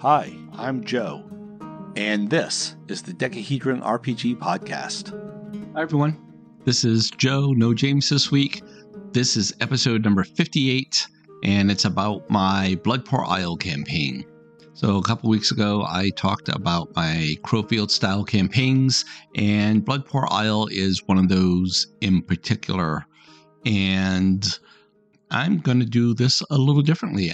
Hi, I'm Joe, and this is the Dekahedron RPG podcast. Hi, everyone. This is Joe, no James this week. This is episode number 58, and it's about my Bloodport Isle campaign. So a couple weeks ago, I talked about my Crowfield-style campaigns, and Bloodport Isle is one of those in particular. And I'm going to do this a little differently.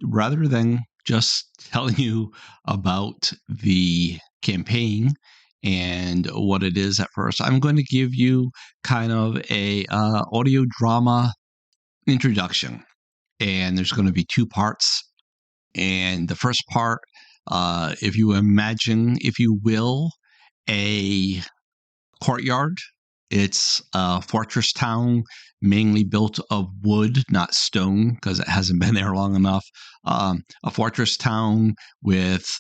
Rather than just telling you about the campaign and what it is at first, I'm going to give you kind of a audio drama introduction. And there's going to be two parts. And the first part, if you imagine, if you will, a courtyard. It's a fortress town, mainly built of wood, not stone, because it hasn't been there long enough. A fortress town with,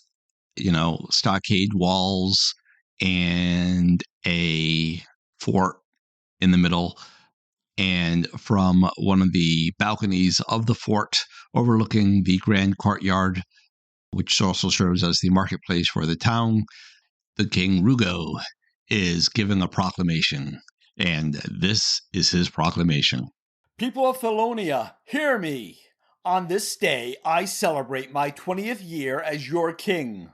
stockade walls and a fort in the middle. And from one of the balconies of the fort, overlooking the grand courtyard, which also serves as the marketplace for the town, the King Rugo is given a proclamation, and this is his proclamation. People of Thalonia, hear me! On this day, I celebrate my 20th year as your king.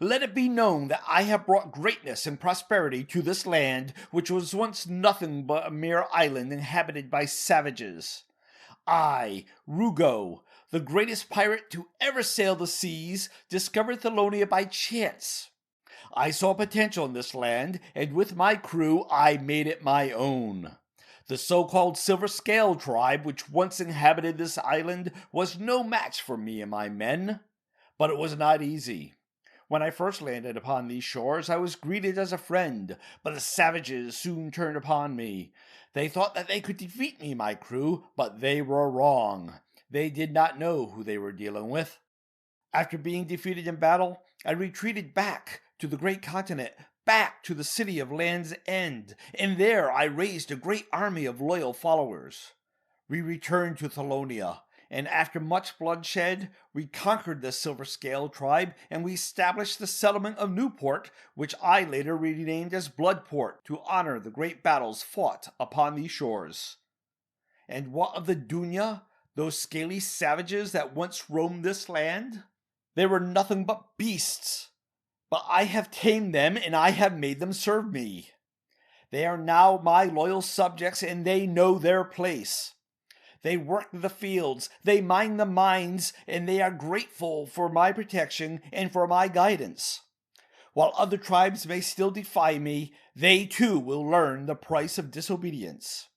Let it be known that I have brought greatness and prosperity to this land, which was once nothing but a mere island inhabited by savages. I, Rugo, the greatest pirate to ever sail the seas, discovered Thalonia by chance. I saw potential in this land, and with my crew, I made it my own. The so-called Silver Scale tribe, which once inhabited this island, was no match for me and my men. But it was not easy. When I first landed upon these shores, I was greeted as a friend, but the savages soon turned upon me. They thought that they could defeat me, my crew, but they were wrong. They did not know who they were dealing with. After being defeated in battle, I retreated back to the great continent, back to the city of Land's End, and there I raised a great army of loyal followers. We returned to Thalonia, and after much bloodshed, we conquered the Silver Scale tribe, and we established the settlement of Newport, which I later renamed as Bloodport to honor the great battles fought upon these shores. And what of the Dunya, those scaly savages that once roamed this land? They were nothing but beasts. But I have tamed them, and I have made them serve me. They are now my loyal subjects, and they know their place. They work the fields, they mine the mines, and they are grateful for my protection and for my guidance. While other tribes may still defy me, they too will learn the price of disobedience.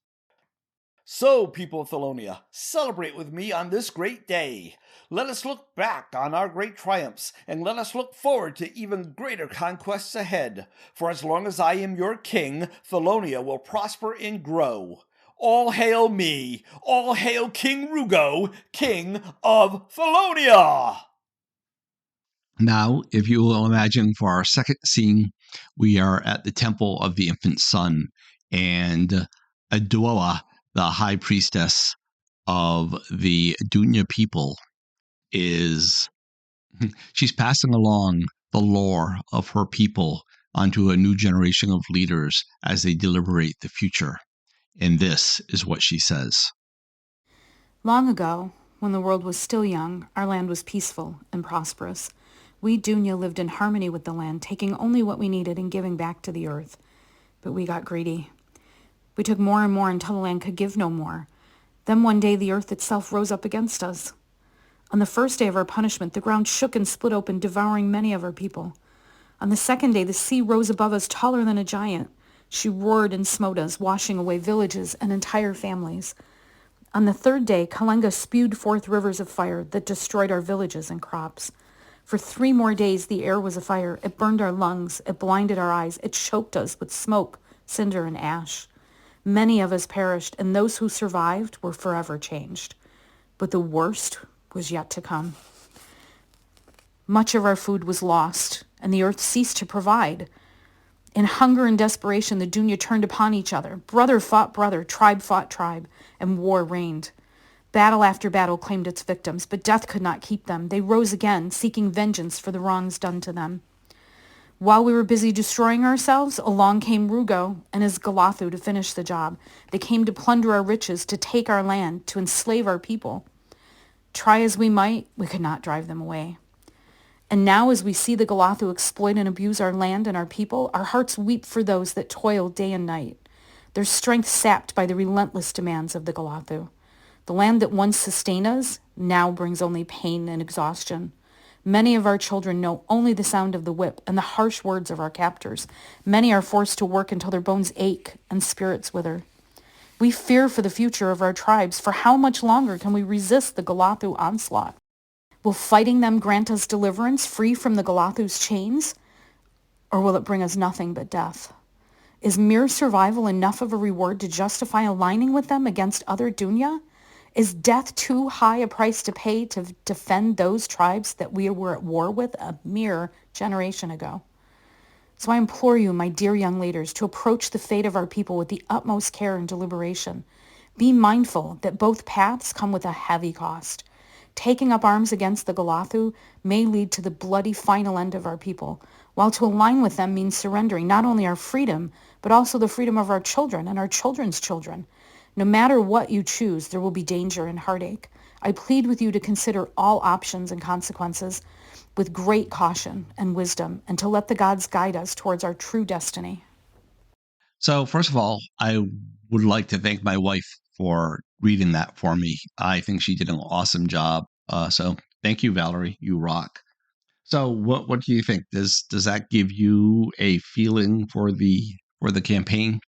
So, people of Thalonia, celebrate with me on this great day. Let us look back on our great triumphs, and let us look forward to even greater conquests ahead. For as long as I am your king, Thalonia will prosper and grow. All hail me! All hail King Rugo, King of Thalonia! Now, if you will imagine for our second scene, we are at the Temple of the Infant Sun, and Adowa, the High Priestess of the Dunya people, she's passing along the lore of her people onto a new generation of leaders as they deliberate the future. And this is what she says. Long ago, when the world was still young, our land was peaceful and prosperous. We Dunya lived in harmony with the land, taking only what we needed and giving back to the earth. But we got greedy. We took more and more until the land could give no more. Then one day the earth itself rose up against us. On the first day of our punishment, the ground shook and split open, devouring many of our people. On the second day, the sea rose above us, taller than a giant. She roared and smote us, washing away villages and entire families. On the third day, Kalenga spewed forth rivers of fire that destroyed our villages and crops. For 3 more days, the air was afire. It burned our lungs. It blinded our eyes. It choked us with smoke, cinder, and ash. Many of us perished, and those who survived were forever changed. But the worst was yet to come. Much of our food was lost, and the earth ceased to provide. In hunger and desperation, the Dunya turned upon each other. Brother fought brother, tribe fought tribe, and war reigned. Battle after battle claimed its victims, but death could not keep them. They rose again, seeking vengeance for the wrongs done to them. While we were busy destroying ourselves, along came Rugo and his Golathu to finish the job. They came to plunder our riches, to take our land, to enslave our people. Try as we might, we could not drive them away. And now as we see the Golathu exploit and abuse our land and our people, our hearts weep for those that toil day and night, their strength sapped by the relentless demands of the Golathu. The land that once sustained us now brings only pain and exhaustion. Many of our children know only the sound of the whip and the harsh words of our captors. Many are forced to work until their bones ache and spirits wither. We fear for the future of our tribes. For how much longer can we resist the Golathu onslaught? Will fighting them grant us deliverance, free from the Golathu's chains? Or will it bring us nothing but death? Is mere survival enough of a reward to justify aligning with them against other Dunya? Is death too high a price to pay to defend those tribes that we were at war with a mere generation ago? So I implore you, my dear young leaders, to approach the fate of our people with the utmost care and deliberation. Be mindful that both paths come with a heavy cost. Taking up arms against the Golathu may lead to the bloody final end of our people, while to align with them means surrendering not only our freedom, but also the freedom of our children and our children's children. No matter what you choose, there will be danger and heartache. I plead with you to consider all options and consequences with great caution and wisdom, and to let the gods guide us towards our true destiny. So first of all, I would like to thank my wife for reading that for me. I think she did an awesome job. So thank you, Valerie. You rock. So what do you think? Does that give you a feeling for the campaign?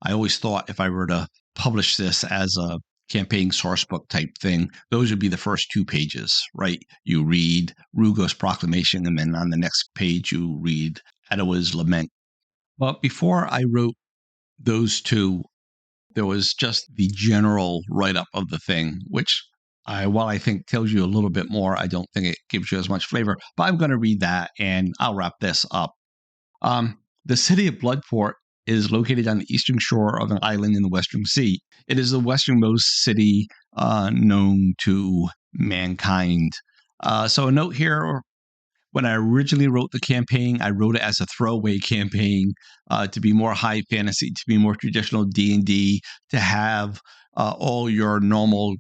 I always thought if I were to publish this as a campaign sourcebook type thing, those would be the first 2 pages, right? You read Rugo's Proclamation, and then on the next page you read Adowa's Lament. But before I wrote those 2, there was just the general write-up of the thing, which while I think tells you a little bit more, I don't think it gives you as much flavor. But I'm going to read that, and I'll wrap this up. The city of Bloodport is located on the eastern shore of an island in the Western Sea. It is the westernmost city known to mankind. So a note here, when I originally wrote the campaign, I wrote it as a throwaway campaign to be more high fantasy, to be more traditional D&D, to have all your normal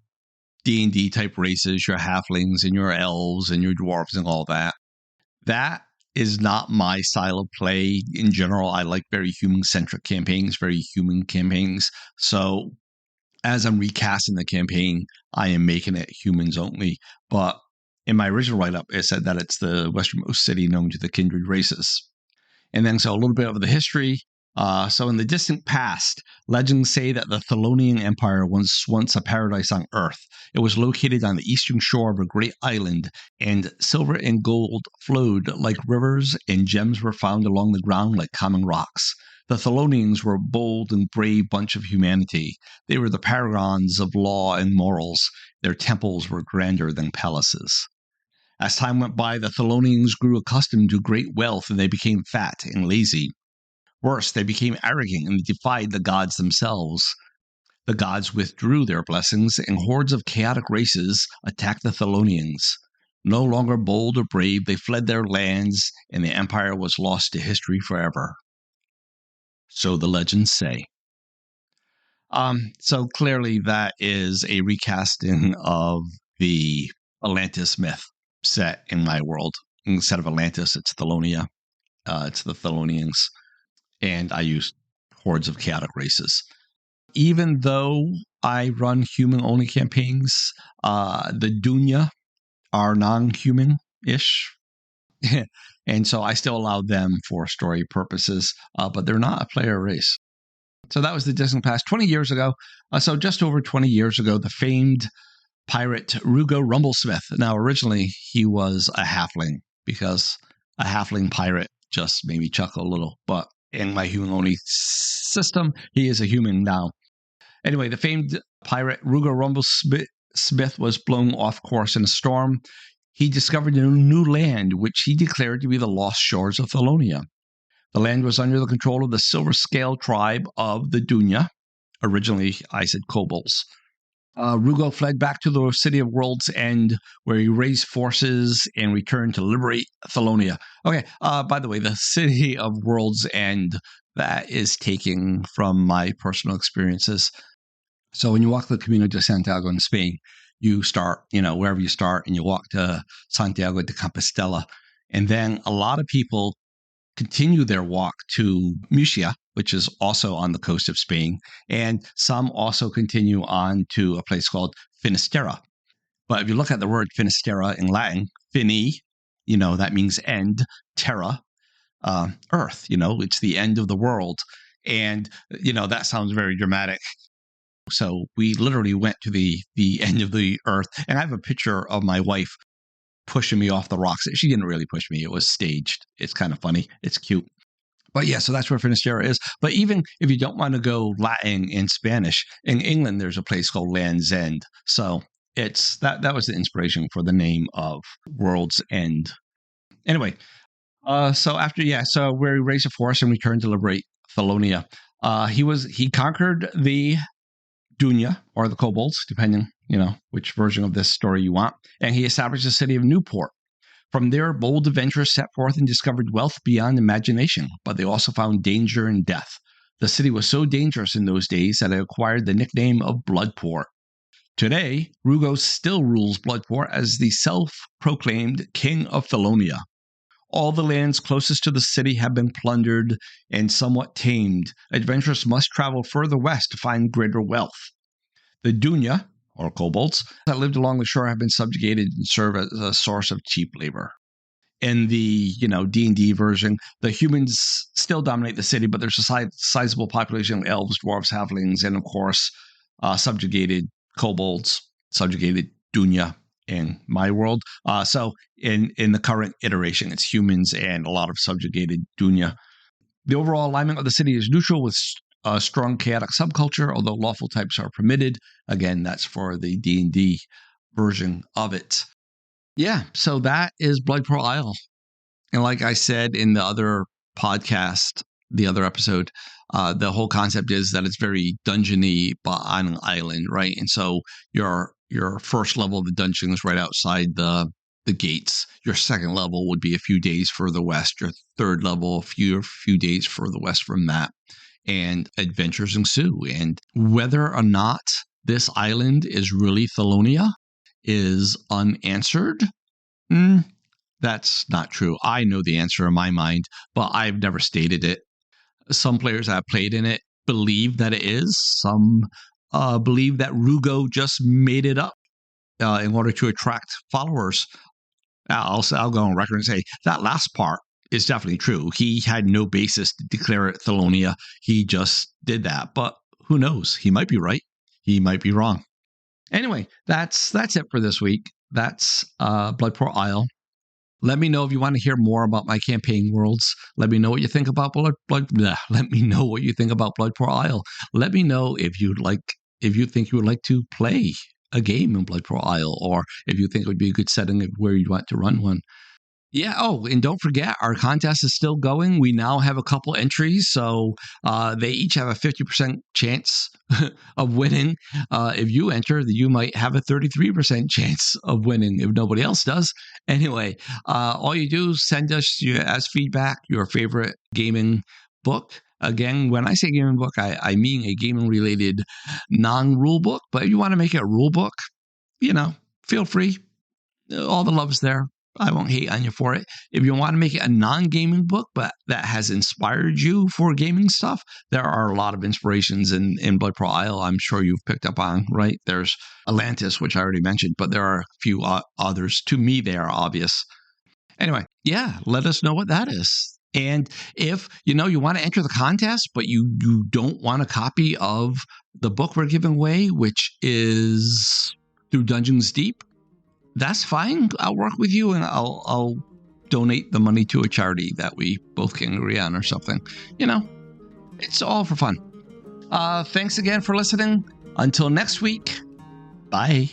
D&D type races, your halflings and your elves and your dwarves and all that. That is not my style of play. In general, I like very human-centric campaigns, very human campaigns. So as I'm recasting the campaign, I am making it humans only. But in my original write-up, it said that it's the westernmost city known to the kindred races. And then so a little bit of the history. So in the distant past, legends say that the Thelonian Empire was once a paradise on Earth. It was located on the eastern shore of a great island, and silver and gold flowed like rivers, and gems were found along the ground like common rocks. The Thelonians were a bold and brave bunch of humanity. They were the paragons of law and morals. Their temples were grander than palaces. As time went by, the Thelonians grew accustomed to great wealth, and they became fat and lazy. Worse, they became arrogant and defied the gods themselves. The gods withdrew their blessings, and hordes of chaotic races attacked the Thelonians. No longer bold or brave, they fled their lands, and the empire was lost to history forever. So the legends say. So clearly that is a recasting of the Atlantis myth set in my world. Instead of Atlantis, it's Thelonia. It's the Thelonians. And I use hordes of chaotic races. Even though I run human-only campaigns, the Dunya are non-human-ish. And so I still allow them for story purposes, but they're not a player race. So that was the distant past. 20 years ago, so just over 20 years ago, the famed pirate Rugo Rumblesmith. Now, originally, he was a halfling, because a halfling pirate just made me chuckle a little, but in my human-only system, he is a human now. Anyway, the famed pirate Rugo Rumblesmith was blown off course in a storm. He discovered a new land, which he declared to be the lost shores of Thelonia. The land was under the control of the Silver Scale tribe of the Dunya. Originally, I said kobolds. Rugo fled back to the city of World's End, where he raised forces and returned to liberate Thalonia. Okay, by the way, the city of World's End, that is taken from my personal experiences. So when you walk the Camino de Santiago in Spain, you start, wherever you start, and you walk to Santiago de Compostela. And then a lot of people continue their walk to Murcia, which is also on the coast of Spain. And some also continue on to a place called Finisterre. But if you look at the word Finisterre in Latin, fini, that means end, terra, earth, it's the end of the world. And, that sounds very dramatic. So we literally went to the end of the earth. And I have a picture of my wife pushing me off the rocks. She didn't really push me. It was staged. It's kind of funny. It's cute. But yeah, so that's where Finisterre is. But even if you don't want to go Latin and Spanish, in England, there's a place called Land's End. So it's that was the inspiration for the name of World's End. Anyway, so where he raised a force and returned to liberate Thalonia. He conquered the Dunya, or the kobolds, depending, which version of this story you want. And he established the city of Newport. From there, bold adventurers set forth and discovered wealth beyond imagination, but they also found danger and death. The city was so dangerous in those days that it acquired the nickname of Bloodport. Today, Rugo still rules Bloodport as the self-proclaimed King of Thalonia. All the lands closest to the city have been plundered and somewhat tamed. Adventurers must travel further west to find greater wealth. The Dunya, or kobolds, that lived along the shore have been subjugated and serve as a source of cheap labor. In the, D&D version, the humans still dominate the city, but there's a sizable population of elves, dwarves, halflings, and of course, subjugated kobolds, subjugated Dunya in my world. So in the current iteration, it's humans and a lot of subjugated Dunya. The overall alignment of the city is neutral with a strong chaotic subculture, although lawful types are permitted. Again, that's for the D&D version of it. Yeah, so that is Bloodport Isle. And like I said in the other podcast, the other episode, the whole concept is that it's very dungeony, but on an island, right? And so your first level of the dungeon is right outside the gates. Your second level would be a few days further west. Your third level, a few days further west from that. And adventures ensue. And whether or not this island is really Thalonia is unanswered. That's not true. I know the answer in my mind, but I've never stated it. Some players that have played in it believe that it is. Some believe that Rugo just made it up in order to attract followers. I'll go on record and say that last part is definitely true. He had no basis to declare it Thalonia. He just did that. But who knows? He might be right. He might be wrong. Anyway, that's it for this week. That's Bloodport Isle. Let me know if you want to hear more about my campaign worlds. Let me know what you think about Let me know what you think about Bloodport Isle. Let me know if you think you would like to play a game in Bloodport Isle, or if you think it would be a good setting of where you'd want to run one. Yeah. Oh, and don't forget, our contest is still going. We now have a couple entries, so they each have a 50% chance of winning. If you enter, you might have a 33% chance of winning if nobody else does. Anyway, all you do is send us as feedback your favorite gaming book. Again, when I say gaming book, I mean a gaming-related non-rule book. But if you want to make it a rule book, feel free. All the love's there. I won't hate on you for it. If you want to make it a non-gaming book, but that has inspired you for gaming stuff, there are a lot of inspirations in Bloodport Isle. I'm sure you've picked up on, right? There's Atlantis, which I already mentioned, but there are a few others. To me, they are obvious. Anyway, yeah, let us know what that is. And if, you want to enter the contest, but you don't want a copy of the book we're giving away, which is Through Dungeons Deep, that's fine. I'll work with you and I'll donate the money to a charity that we both can agree on or something. It's all for fun. Thanks again for listening. Until next week, bye.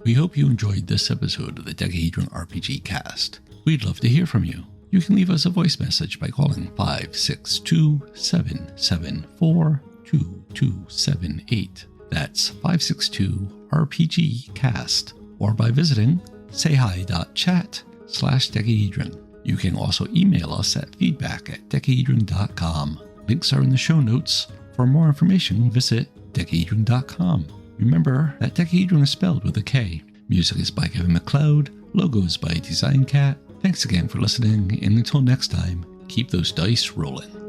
We hope you enjoyed this episode of the Dekahedron RPG cast. We'd love to hear from you. You can leave us a voice message by calling 562-774-2278. That's 562-RPG-CAST, or by visiting sayhi.chat/Dekahedron. You can also email us at feedback@dekahedron.com. Links are in the show notes. For more information, visit dekahedron.com. Remember that Dekahedron is spelled with a K. Music is by Kevin MacLeod. Logos by Design Cat. Thanks again for listening, and until next time, keep those dice rolling.